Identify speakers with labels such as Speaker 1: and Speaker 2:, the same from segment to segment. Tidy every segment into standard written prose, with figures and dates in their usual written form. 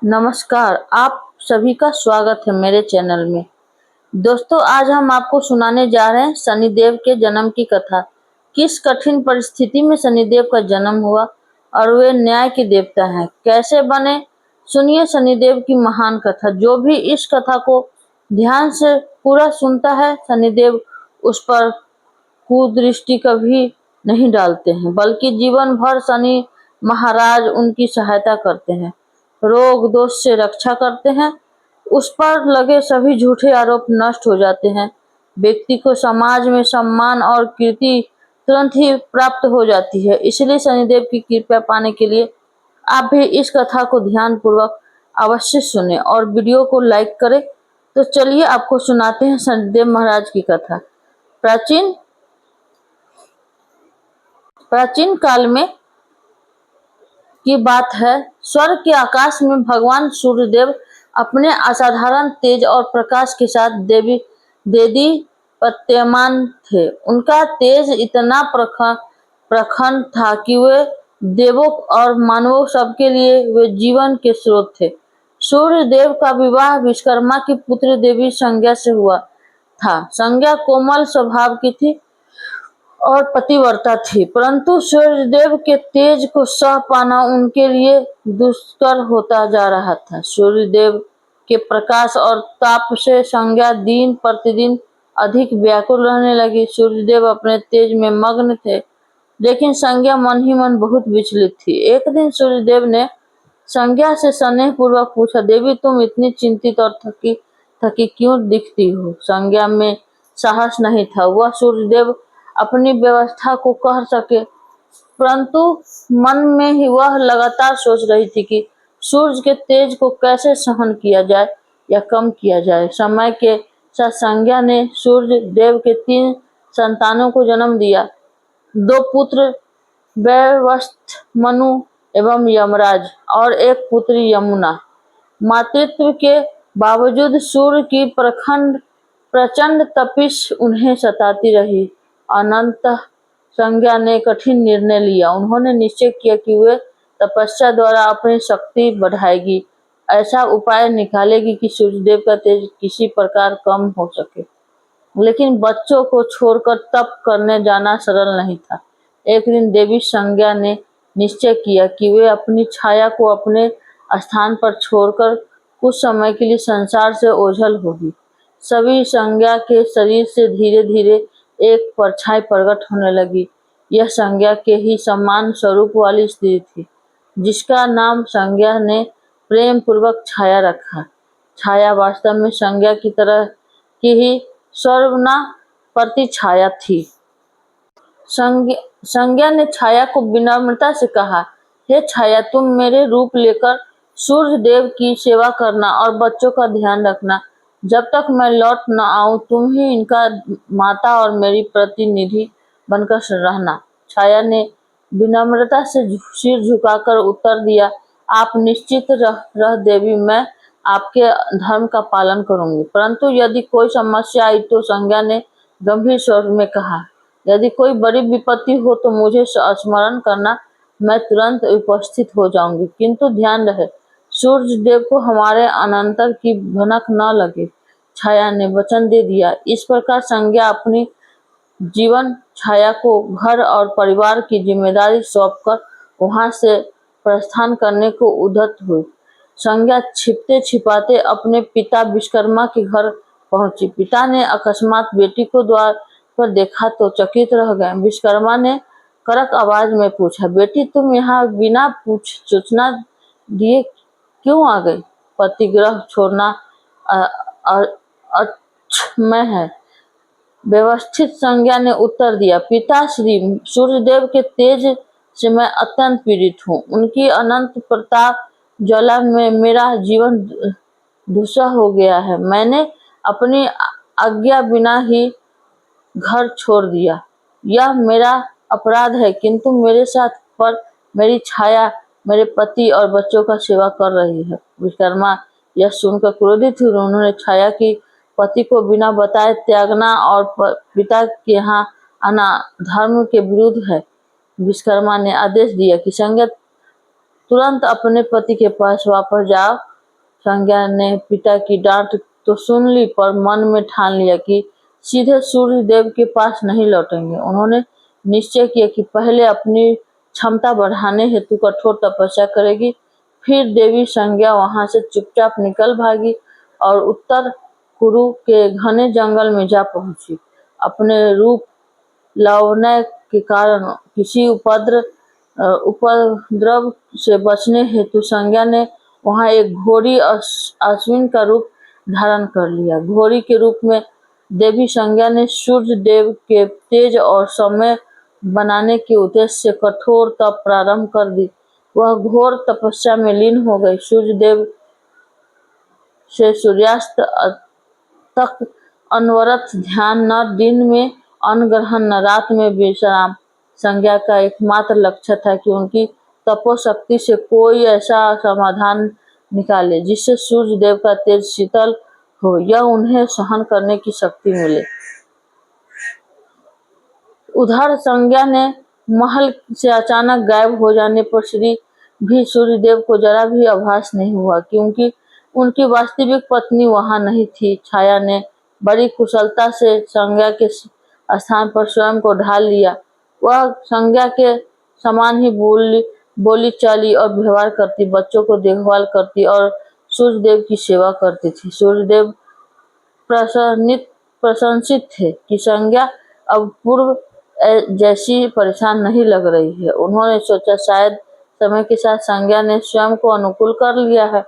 Speaker 1: नमस्कार, आप सभी का स्वागत है मेरे चैनल में। दोस्तों, आज हम आपको सुनाने जा रहे हैं शनिदेव के जन्म की कथा। किस कठिन परिस्थिति में शनिदेव का जन्म हुआ और वे न्याय के देवता हैं, कैसे बने, सुनिए शनिदेव की महान कथा। जो भी इस कथा को ध्यान से पूरा सुनता है, शनिदेव उस पर कुदृष्टि कभी नहीं डालते हैं, बल्कि जीवन भर शनि महाराज उनकी सहायता करते हैं, रोग दोष से रक्षा करते हैं, उस पर लगे सभी झूठे आरोप नष्ट हो जाते हैं, व्यक्ति को समाज में सम्मान और कीर्ति तुरंत ही प्राप्त हो जाती है। इसलिए शनिदेव की कृपा पाने के लिए आप भी इस कथा को ध्यान पूर्वक अवश्य सुने और वीडियो को लाइक करें। तो चलिए आपको सुनाते हैं शनिदेव महाराज की कथा। प्राचीन काल में की बात है। स्वर्ग के आकाश में भगवान सूर्यदेव अपने असाधारण तेज और प्रकाश के साथ देदी प्रत्यमान थे। उनका तेज इतना प्रखर था कि वे देवों और मानवों सबके लिए वे जीवन के स्रोत थे। सूर्यदेव का विवाह विश्वकर्मा की पुत्री देवी संज्ञा से हुआ था। संज्ञा कोमल स्वभाव की थी और पतिव्रता थी, परंतु सूर्यदेव के तेज को सह पाना उनके लिए दुष्कर होता जा रहा था। सूर्यदेव के प्रकाश और ताप से संज्ञा दिन प्रतिदिन अधिक व्याकुल रहने लगी। सूर्यदेव अपने तेज में मग्न थे, लेकिन संज्ञा मन ही मन बहुत विचलित थी। एक दिन सूर्यदेव ने संज्ञा से स्नेह पूर्वक पूछा, देवी तुम इतनी चिंतित और थकी थकी क्यों दिखती हो? संज्ञा में साहस नहीं था, वह सूर्यदेव अपनी व्यवस्था को कह सके, परंतु मन में ही वह लगातार सोच रही थी कि सूर्य के तेज को कैसे सहन किया जाए या कम किया जाए। समय के साथ संज्ञा ने सूर्य देव के 3 संतानों को जन्म दिया। 2 पुत्र वैवस्वत, मनु एवं यमराज और 1 पुत्री यमुना। मातृत्व के बावजूद सूर्य की प्रचंड तपिश उन्हें सताती रही। अनंतः संज्ञा ने कठिन निर्णय लिया। उन्होंने निश्चय किया कि वे तपस्या द्वारा अपनी शक्ति बढ़ाएगी, ऐसा उपाय निकालेगी कि सूर्यदेव का तेज किसी प्रकार कम हो सके। लेकिन बच्चों को छोड़कर तप करने जाना सरल नहीं था। एक दिन देवी संज्ञा ने निश्चय किया कि वे अपनी छाया को अपने स्थान पर छोड़कर कुछ समय के लिए संसार से ओझल होगी। सभी संज्ञा के शरीर से धीरे धीरे एक परछाई प्रकट होने लगी। यह संज्ञा के ही समान स्वरूप वाली स्त्री थी, जिसका नाम संज्ञा ने प्रेम पूर्वक छाया रखा। छाया वास्तव में संज्ञा की तरह की ही स्वर्णा प्रतिछाया थी। संज्ञा ने छाया को विनम्रता से कहा, हे छाया, तुम मेरे रूप लेकर सूर्य देव की सेवा करना और बच्चों का ध्यान रखना। जब तक मैं लौट न आऊं, तुम ही इनका माता और मेरी प्रतिनिधि बनकर रहना। छाया ने विनम्रता से सिर झुकाकर उत्तर दिया, आप निश्चित रह देवी, मैं आपके धर्म का पालन करूंगी। परंतु यदि कोई समस्या आई तो संज्ञा ने गंभीर स्वर में कहा, यदि कोई बड़ी विपत्ति हो तो मुझे स्मरण करना, मैं तुरंत उपस्थित हो जाऊंगी। किंतु ध्यान रहे, सूर्य देव को हमारे अनंतर की भनक न लगे। छाया ने वचन दे दिया। इस प्रकार संज्ञा अपनी जीवन छाया को घर और परिवार की जिम्मेदारी सौंपकर वहां से प्रस्थान करने को उद्यत हुई। संज्ञा छिपते छिपाते अपने पिता विश्वकर्मा के घर पहुंची। पिता ने अकस्मात बेटी को द्वार पर देखा तो चकित रह गए। विश्वकर्मा ने कड़क आवाज में पूछा, बेटी तुम यहाँ बिना सूचना दिए क्यों आ गई? पतिगृह छोड़ना अक्षम्य है। व्यवस्थित संज्ञा ने उत्तर दिया, पिताश्री, सूर्यदेव के तेज से मैं अत्यंत पीड़ित हूँ। उनकी अनंत प्रताप ज्वाला में मेरा जीवन धूसर हो गया है। मैंने अपनी आज्ञा बिना ही घर छोड़ दिया। यह मेरा अपराध है, किंतु मेरे साथ पर मेरी छाया मेरे पति और बच्चों का सेवा कर रही है। विश्वकर्मा यह सुनकर क्रोधित हुए। उन्होंने छाया की पति को बिना बताए त्यागना और पिता के यहाँ आना धर्म के विरुद्ध है। विश्वकर्मा ने आदेश दिया कि संज्ञा तुरंत अपने पति के पास वापस जाओ संज्ञा ने पिता की डांट तो सुन ली, पर मन में ठान लिया कि सीधे सूर्य देव के पास नहीं लौटेंगे। उन्होंने निश्चय किया कि पहले अपनी क्षमता बढ़ाने हेतु कठोर तपस्या करेगी। फिर देवी संज्ञा वहां से चुपचाप निकल भागी और उत्तर कुरु के घने जंगल में जा पहुंची। अपने रूप लावण्य के कारण किसी उपद्रव से बचने हेतु संज्ञा ने वहां एक घोड़ी अश्विन का रूप धारण कर लिया। घोड़ी के रूप में देवी संज्ञा ने सूर्य देव के तेज और समय बनाने के उद्देश्य से कठोर तप प्रारंभ कर दी। वह घोर तपस्या में लीन हो गई। सूर्य देव से सूर्यास्त तक अनवरत ध्यान, न दिन में अन्न ग्रहण न रात में विश्राम। संज्ञा का एकमात्र लक्ष्य था कि उनकी तपोशक्ति से कोई ऐसा समाधान निकाले जिससे सूर्य देव का तेज शीतल हो या उन्हें सहन करने की शक्ति मिले। उधर संज्ञा ने महल से अचानक गायब हो जाने पर श्री भी सूर्यदेव को जरा भी आभास नहीं हुआ, क्योंकि उनकी वास्तविक पत्नी वहां नहीं थी। छाया ने बड़ी कुशलता से संज्ञा के स्थान पर स्वयं को ढाल लिया। वह संज्ञा के समान ही बोली चाली और व्यवहार करती, बच्चों को देखभाल करती और सूर्यदेव की सेवा करती थी। सूर्यदेव प्रशंसित थे कि संज्ञा अब पूर्व जैसी परेशान नहीं लग रही है। उन्होंने सोचा शायद समय के साथ संज्ञा ने स्वयं को अनुकूल कर लिया है।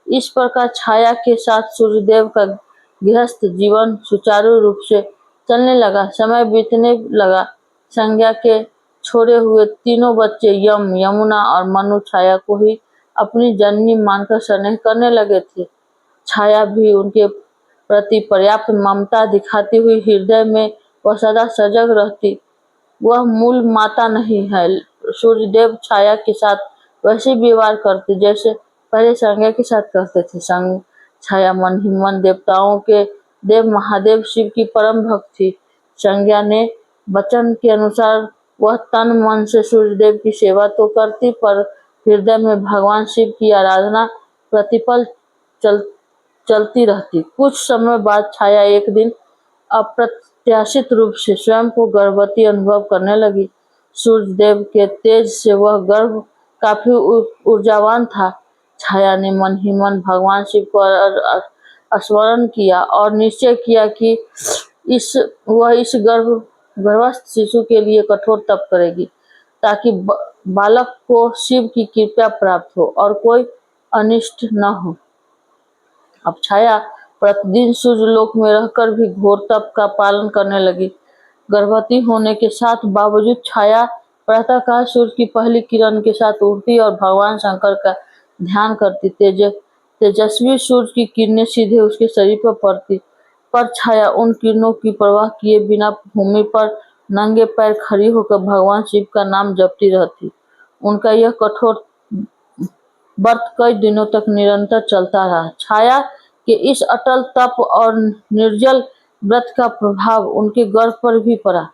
Speaker 1: इस प्रकार छाया के साथ सूर्यदेव का गृहस्थ जीवन सुचारू रूप से चलने लगा। समय बीतने लगा। संज्ञा के छोड़े हुए तीनों बच्चे यम, यमुना और मनु छाया को ही अपनी जननी मानकर स्नेह करने लगे थे। छाया भी उनके प्रति पर्याप्त ममता दिखाती हुई हृदय में वह सदा सजग रहती। वह मूल माता नहीं है। सूर्यदेव छाया के साथ वैसे व्यवहार करते जैसे पहले संज्ञा के साथ करते थे। छाया मन ही मन देवताओं के देव महादेव शिव की परम भक्त थी। संज्ञा ने वचन के अनुसार वह तन मन से सूर्यदेव की सेवा तो करती, पर हृदय में भगवान शिव की आराधना प्रतिपल चलती रहती। कुछ समय बाद छाया एक दिन अप्रत्याशित रूप से स्वयं को गर्भवती अनुभव करने लगी। सूर्यदेव के तेज से वह गर्भ काफी ऊर्जावान था। छाया ने मन ही मन भगवान शिव को स्मरण किया और निश्चय किया कि वह इस गर्भस्थ शिशु के लिए कठोर तप करेगी, ताकि बालक को शिव की कृपा प्राप्त हो और कोई अनिष्ट न हो। अब छाया प्रतिदिन सूर्यलोक में रहकर भी घोर तप का पालन करने लगी। गर्भवती होने के साथ बावजूद छाया प्रातःकाल सूर्य की पहली किरण के साथ उठती और भगवान शंकर का ध्यान करती। तेजस्वी सूर्य की किरणें सीधे उसके शरीर पर पड़ती, पर छाया उन किरणों की परवाह किए बिना भूमि पर नंगे पैर खड़ी होकर भगवान शिव का नाम जपती रहती। उनका यह कठोर व्रत कई दिनों तक निरंतर चलता रहा। छाया के इस अटल तप और निर्जल व्रत का प्रभाव उनके गर्भ पर भी पड़ा।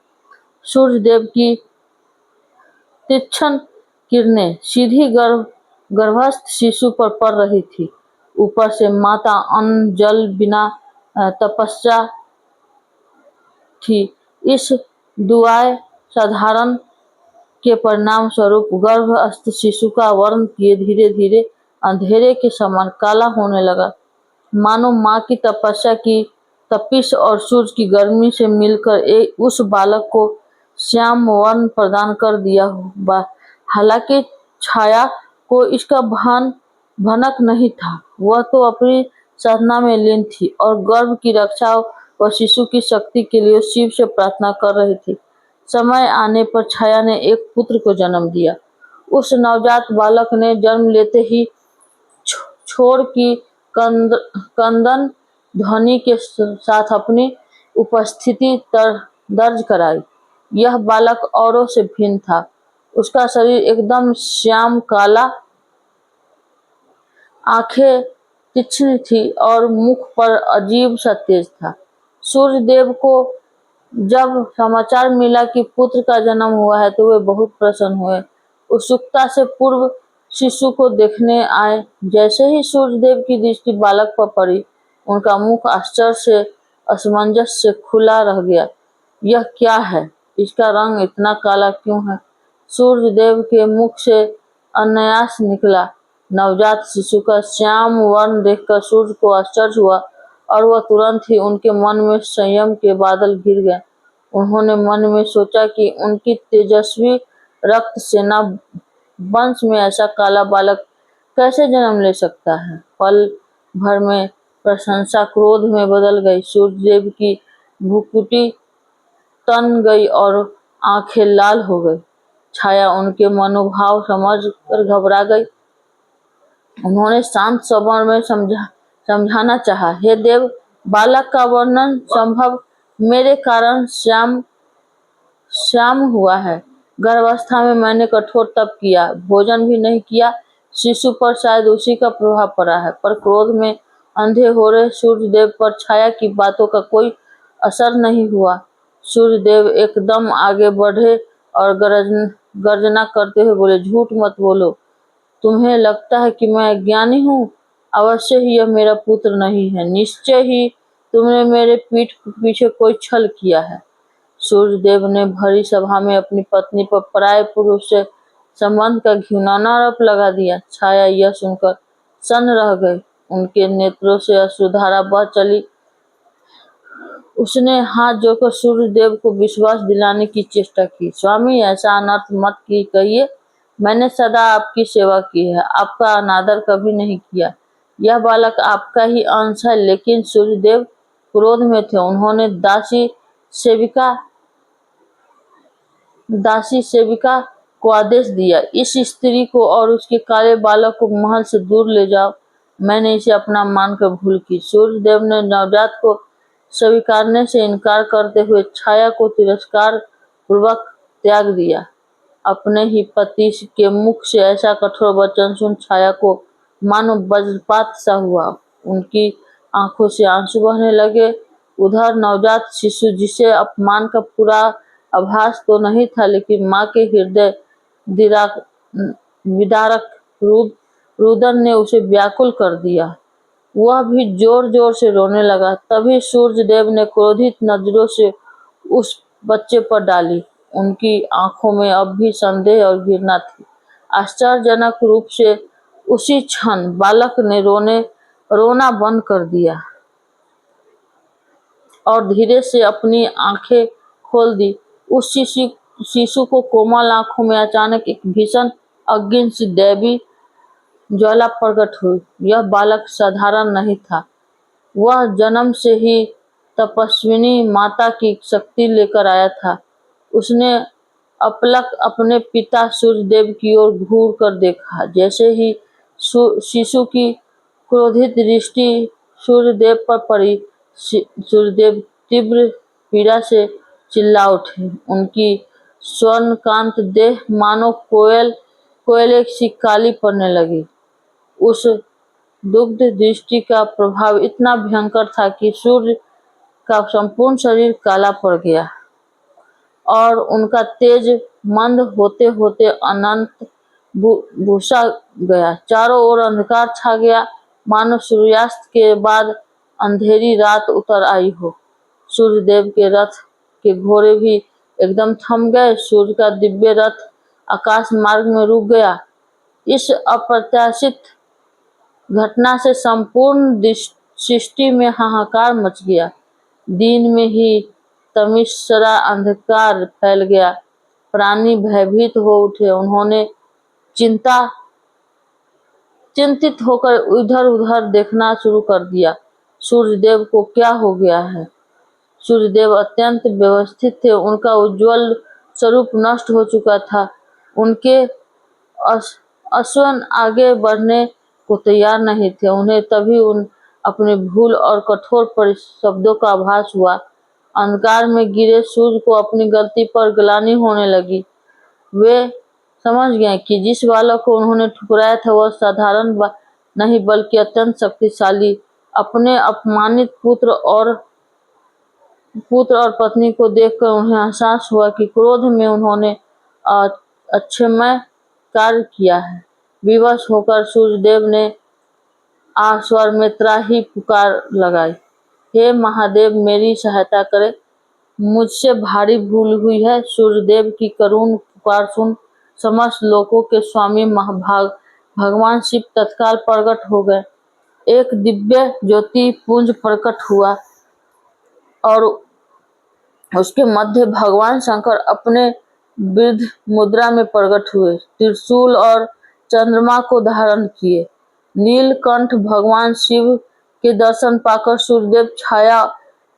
Speaker 1: सूर्यदेव की तीक्ष्ण किरणें सीधी गर्भस्थ शिशु पर पड़ रही थी। ऊपर से माता अन्न जल बिना तपस्या थी। इस दुआए साधारण के परिणाम स्वरूप गर्भस्थ शिशु का वर्ण धीरे धीरे अंधेरे के समान काला होने लगा, मानो माँ की तपस्या की तपिश और सूर्य की गर्मी से मिलकर उस बालक को श्याम वर्ण प्रदान कर दिया हो। हालांकि छाया को इसका भनक नहीं था। वह तो अपनी साधना में लीन थी और गर्भ की रक्षा व शिशु की शक्ति के लिए शिव से प्रार्थना कर रही थी। समय आने पर छाया ने एक पुत्र को जन्म दिया। उस नवजात बालक ने जन्म लेते ही छोर की कंदन ध्वनि के साथ अपनी उपस्थिति दर्ज कराई। यह बालक औरों से भिन्न था। उसका शरीर एकदम श्याम काला, आंखें तीक्ष्ण थी और मुख पर अजीब सा तेज था। सूर्यदेव को जब समाचार मिला कि पुत्र का जन्म हुआ है तो वे बहुत प्रसन्न हुए। उत्सुकता से पूर्व शिशु को देखने आए। जैसे ही सूर्यदेव की दृष्टि बालक पर पड़ी, उनका मुख आश्चर्य से, असमंजस से खुला रह गया। यह क्या है? इसका रंग इतना काला क्यों है? सूर्यदेव के मुख से अनायास निकला। नवजात शिशु का श्याम वर्ण देखकर सूर्य को आश्चर्य हुआ और वह तुरंत ही उनके मन में संयम के बादल घिर गए। उन्होंने मन में सोचा कि उनकी तेजस्वी रक्त सेना वंश में ऐसा काला बालक कैसे जन्म ले सकता है। पल भर में प्रशंसा क्रोध में बदल गई। सूर्यदेव की भ्रुकुटी तन गई और आंखें लाल हो गई। छाया उनके मनोभाव समझ कर घबरा गई। उन्होंने शांत स्वर में समझाना चाहा, हे देव, बालक का वर्णन संभव मेरे कारण श्याम हुआ है। गर्भावस्था में मैंने कठोर तप किया, भोजन भी नहीं किया। शिशु पर शायद उसी का प्रभाव पड़ा है। पर क्रोध में अंधे हो रहे सूर्यदेव पर छाया की बातों का कोई असर नहीं हुआ। सूर्यदेव एकदम आगे बढ़े और गर्जना करते हुए बोले, झूठ मत बोलो। तुम्हें लगता है कि मैं अज्ञानी हूँ? अवश्य ही यह मेरा पुत्र नहीं है। निश्चय ही तुमने मेरे पीठ पीछे कोई छल किया है। सूर्यदेव ने भरी सभा में अपनी पत्नी पर पराये पुरुष से संबंध का घिनौना आरोप लगा दिया। छाया यह सुनकर सन्न रह गई। उनके नेत्रों से अश्रुधारा बह चली। उसने हाथ जोड़कर सूर्यदेव को विश्वास दिलाने की चेष्टा की। स्वामी, ऐसा अनर्थ मत कहिए। मैंने सदा आपकी सेवा की है, आपका अनादर कभी नहीं किया। यह बालक आपका ही अंश है। लेकिन सूर्यदेव क्रोध में थे। उन्होंने दासी सेविका को आदेश दिया, इस स्त्री को और उसके काले बालक को महल से दूर ले जाओ। मैंने इसे अपना मानकर भूल की। सूर्यदेव ने नवजात को स्वीकारने से इनकार करते हुए छाया को तिरस्कार पूर्वक त्याग दिया। अपने ही पति के मुख से ऐसा कठोर वचन सुन छाया को मानो वज्रपात सा हुआ। उनकी आंखों से आंसू बहने लगे। उधर नवजात शिशु, जिसे अपमान का पूरा आभास तो नहीं था, लेकिन माँ के हृदय विदारक रुदन ने उसे व्याकुल कर दिया। वह भी जोर जोर से रोने लगा। तभी सूर्यदेव ने क्रोधित नजरों से उस बच्चे पर डाली। उनकी आंखों में अब भी संदेह और घृणा थी। आश्चर्यजनक रूप से उसी क्षण बालक ने रोना बंद कर दिया और धीरे से अपनी आंखें खोल दी। उस शिशु को कोमल आंखों में अचानक एक भीषण अग्नि सी दैवी ज्वाला प्रकट हुई। यह बालक साधारण नहीं था। वह जन्म से ही तपस्विनी माता की शक्ति लेकर आया था। उसने अपलक अपने पिता सूर्यदेव की ओर घूर कर देखा। जैसे ही शिशु की क्रोधित दृष्टि सूर्यदेव पर पड़ी, सूर्यदेव तीव्र पीड़ा से चिल्ला उठे। उनकी स्वर्णकांत देह मानो कोयले सी काली पड़ने लगी। उस दुग्ध दृष्टि का प्रभाव इतना भयंकर था कि सूर्य का संपूर्ण शरीर काला पड़ गया और उनका तेज मंद होते होते अनंत भूसा गया। चारों ओर अंधकार छा गया, मानो सूर्यास्त के बाद अंधेरी रात उतर आई हो। सूर्यदेव के रथ के घोड़े भी एकदम थम गए। सूर्य का दिव्य रथ आकाश मार्ग में रुक गया। इस अप्रत्याशित घटना से संपूर्ण सृष्टि में हाहाकार मच गया। दिन में ही तमिश्रा अंधकार फैल गया। प्राणी भयभीत हो उठे। उन्होंने चिंतित होकर इधर उधर देखना शुरू कर दिया। सूर्यदेव को क्या हो गया है? सूर्यदेव अत्यंत व्यवस्थित थे। उनका उज्जवल स्वरूप नष्ट हो चुका था। उनके अश्वन आगे बढ़ने को तैयार नहीं थे। उन्हें तभी अपनी भूल और कठोर शब्दों का आभास हुआ। अंधकार में गिरे सूर्य को अपनी गलती पर ग्लानि होने लगी। वे समझ गए कि जिस बालक को उन्होंने ठुकराया था वह साधारण नहीं बल्कि अत्यंत शक्तिशाली। अपने अपमानित पुत्र और पत्नी को देखकर उन्हें एहसास हुआ कि क्रोध में उन्होंने अक्षम्य कार्य किया है। विवश होकर सूर्यदेव ने स्वर में त्राही पुकार लगाई, हे महादेव मेरी सहायता करें, मुझसे भारी भूल हुई है। सूर्यदेव की करुण पुकार सुन समस्त लोकों के स्वामी भगवान शिव तत्काल प्रकट हो गए। एक दिव्य ज्योति पुंज प्रकट हुआ और उसके मध्य भगवान शंकर अपने वृद्ध मुद्रा में प्रकट हुए, त्रिशूल और चंद्रमा को धारण किए। नीलकंठ भगवान शिव के दर्शन पाकर सूर्यदेव छाया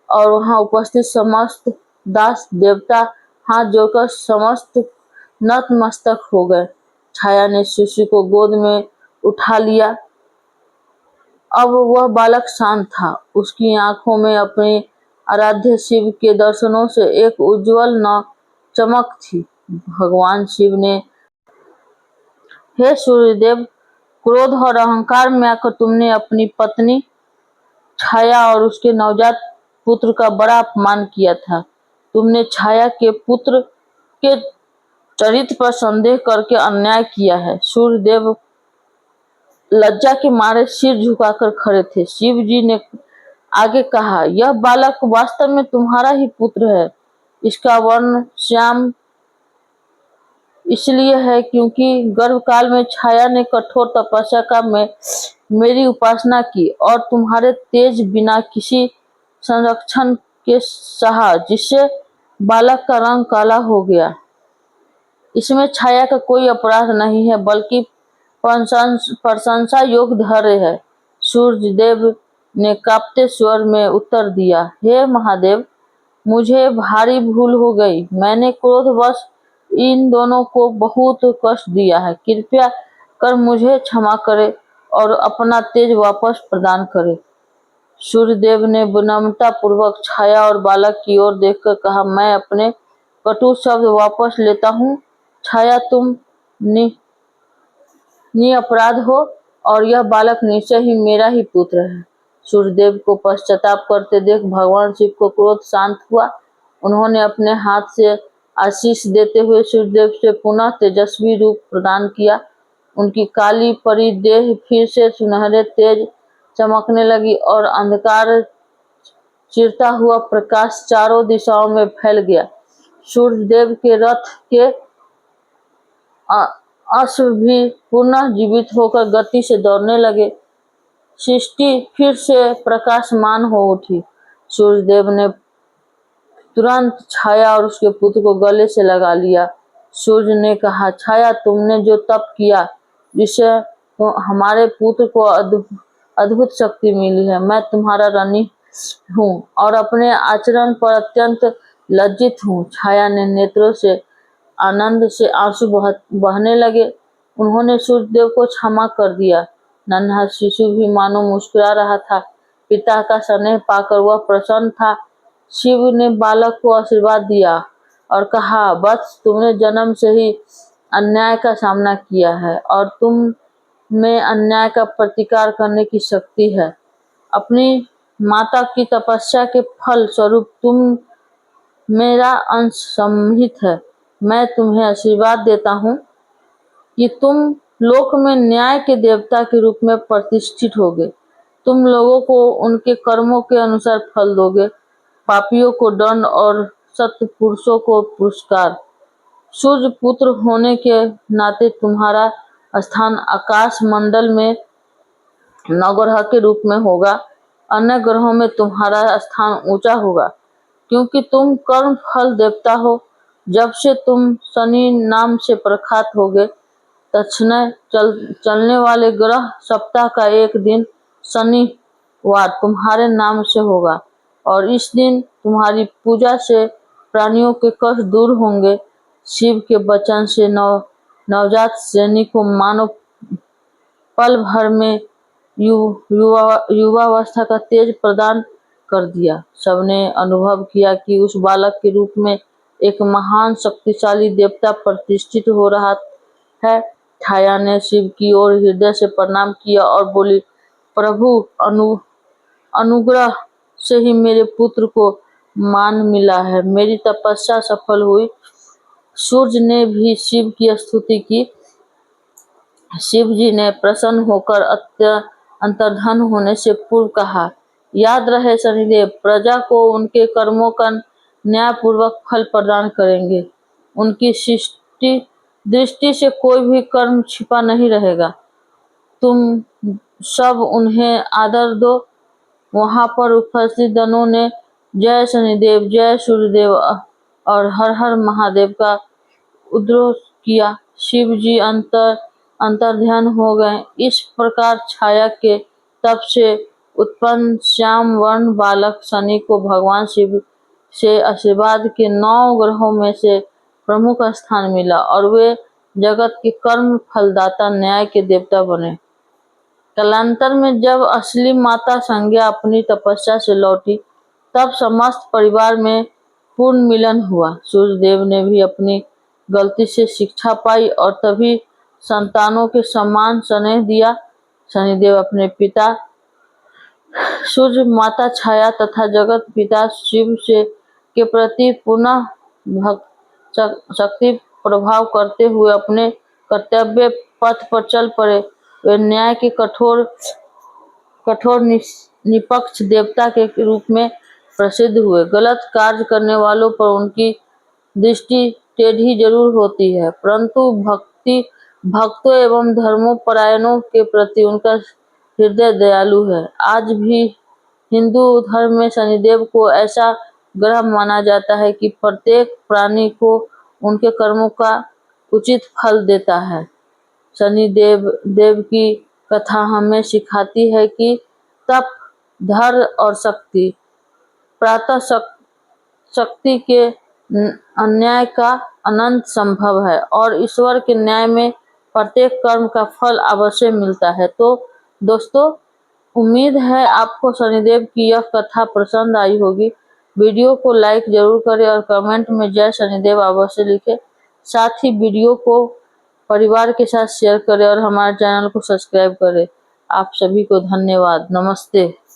Speaker 1: और वहां उपस्थित समस्त दास देवता हाथ जोड़कर समस्त नतमस्तक हो गए। छाया ने शिशु को गोद में उठा लिया। अब वह बालक शांत था। उसकी आंखों में अपने आराध्य शिव के दर्शनों से एक उज्जवल न चमक थी। भगवान शिव ने, हे सूर्यदेव, क्रोध और अहंकार में आकर तुमने अपनी पत्नी छाया और उसके नवजात पुत्र का बड़ा अपमान किया था। तुमने छाया के पुत्र के चरित्र पर संदेह करके अन्याय किया है। सूर्यदेव लज्जा के मारे सिर झुकाकर खड़े थे। शिव जी ने आगे कहा, यह बालक वास्तव में तुम्हारा ही पुत्र है। इसका वर्ण श्याम इसलिए है क्योंकि गर्भकाल में छाया ने कठोर तपस्या का मेरी उपासना की और तुम्हारे तेज बिना किसी संरक्षण के सहा, जिससे बालक का रंग काला हो गया। इसमें छाया का कोई अपराध नहीं है, बल्कि प्रशंसा योग्य धैर्य है। सूर्यदेव ने कांपते स्वर में उत्तर दिया, हे महादेव, मुझे भारी भूल हो गई। मैंने क्रोधवश इन दोनों को बहुत कष्ट दिया है। कृपया कर मुझे क्षमा करे और अपना तेज वापस प्रदान करे। सूर्यदेव ने विनम्रता पूर्वक छाया और बालक की ओर देखकर कहा, मैं अपने कटु शब्द वापस लेता हूँ। छाया, तुम निरपराध हो और यह बालक निश्चय ही मेरा ही पुत्र है। सूर्यदेव को पश्चाताप करते देख भगवान शिव को क्रोध शांत हुआ। उन्होंने अपने हाथ से आशीष देते हुए सूर्यदेव से पुनः तेजस्वी रूप प्रदान किया। उनकी काली परी देह फिर से सुनहरे तेज चमकने लगी और अंधकार चिरता हुआ प्रकाश चारों दिशाओं में फैल गया। सूर्यदेव के रथ के अश्व भी पुनः जीवित होकर गति से दौड़ने लगे। सृष्टि फिर से प्रकाशमान हो उठी। सूर्यदेव ने तुरंत छाया और उसके पुत्र को गले से लगा लिया। सूर्य ने कहा, छाया, तुमने जो तप किया जिससे तो हमारे पुत्र को अद्भुत शक्ति मिली है, मैं तुम्हारा ऋणी हूँ और अपने आचरण पर अत्यंत लज्जित हूँ। छाया ने नेत्रों से आनंद से आंसू बहने लगे। उन्होंने सूर्यदेव को क्षमा कर दिया। नन्हा शिशु भी मानो मुस्कुरा रहा था। पिता का स्नेह पाकर वह प्रसन्न था। शिव ने बालक को आशीर्वाद दिया और कहा, वत्स, तुमने जन्म से ही अन्याय का सामना किया है और तुम में अन्याय का प्रतिकार करने की शक्ति है। अपनी माता की तपस्या के फल स्वरूप तुम मेरा अंश सम्मिलित है। मैं तुम्हें आशीर्वाद देता हूँ कि तुम लोक में न्याय के देवता के रूप में प्रतिष्ठित होगे। तुम लोगों को उनके कर्मों के अनुसार फल दोगे, पापियों को दंड और सत्पुरुषों को पुरस्कार। सूर्य पुत्र होने के नाते तुम्हारा स्थान आकाश मंडल में नवग्रह के रूप में होगा। अन्य ग्रहों में तुम्हारा स्थान ऊंचा होगा, क्योंकि तुम कर्म फल देवता हो। जब से तुम शनि नाम से प्रख्यात होगे, तत्क्षण चलने वाले ग्रह सप्ताह का एक दिन शनिवार तुम्हारे नाम से होगा और इस दिन तुम्हारी पूजा से प्राणियों के कष्ट दूर होंगे। शिव के वचन से नवजात सैनिक को मानो पल भर में युवावस्था का तेज प्रदान कर दिया। सबने अनुभव किया कि उस बालक के रूप में एक महान शक्तिशाली देवता प्रतिष्ठित हो रहा है। छाया ने शिव की ओर हृदय से प्रणाम किया और बोली, प्रभु, अनुग्रह से ही मेरे पुत्र को मान मिला है। मेरी तपस्या सफल हुई। सूर्य ने भी शिव की स्तुति की। शिव जी ने प्रसन्न होकर अंतर्धान होने से पूर्व कहा, याद रहे शनिदेव प्रजा को उनके कर्मों का न्यायपूर्वक फल प्रदान करेंगे। उनकी दृष्टि से कोई भी कर्म छिपा नहीं रहेगा। तुम सब उन्हें आदर दो। वहां पर उपस्थित जनों ने जय शनिदेव, जय सूर्यदेव और हर हर महादेव का उद्घोष किया। शिव जी अंतर्ध्यान हो गए। इस प्रकार छाया के तप से उत्पन्न श्याम वर्ण बालक शनि को भगवान शिव से आशीर्वाद के 9 ग्रहों में से प्रमुख स्थान मिला और वे जगत के कर्म फलदाता न्याय के देवता बने। कालांतर में जब असली माता संज्ञा अपनी तपस्या से लौटी, तब समस्त परिवार में पूर्ण मिलन हुआ। सूर्यदेव ने भी अपनी गलती से शिक्षा पाई और तभी संतानों के समान स्नेह दिया। शनिदेव अपने पिता सूर्य, माता छाया तथा जगत पिता शिव के प्रति पुनः शक्ति प्रभाव करते हुए अपने कर्तव्य पथ पर चल पड़े। वे न्याय के कठोर निष्पक्ष देवता के रूप में प्रसिद्ध हुए। गलत कार्य करने वालों पर उनकी दृष्टि टेढ़ी जरूर होती है, परंतु भक्तों एवं धर्मोपरायणों के प्रति उनका हृदय दयालु है। आज भी हिंदू धर्म में शनिदेव को ऐसा ग्रह माना जाता है कि प्रत्येक प्राणी को उनके कर्मों का उचित फल देता है। शनि देव की कथा हमें सिखाती है कि तप, धैर्य और शक्ति प्रातः शक्ति के अन्याय का अनंत संभव है और ईश्वर के न्याय में प्रत्येक कर्म का फल अवश्य मिलता है। तो दोस्तों, उम्मीद है आपको शनिदेव की यह कथा पसंद आई होगी। वीडियो को लाइक जरूर करें और कमेंट में जय शनिदेव अवश्य लिखें। साथ ही वीडियो को परिवार के साथ शेयर करें और हमारे चैनल को सब्सक्राइब करें। आप सभी को धन्यवाद। नमस्ते।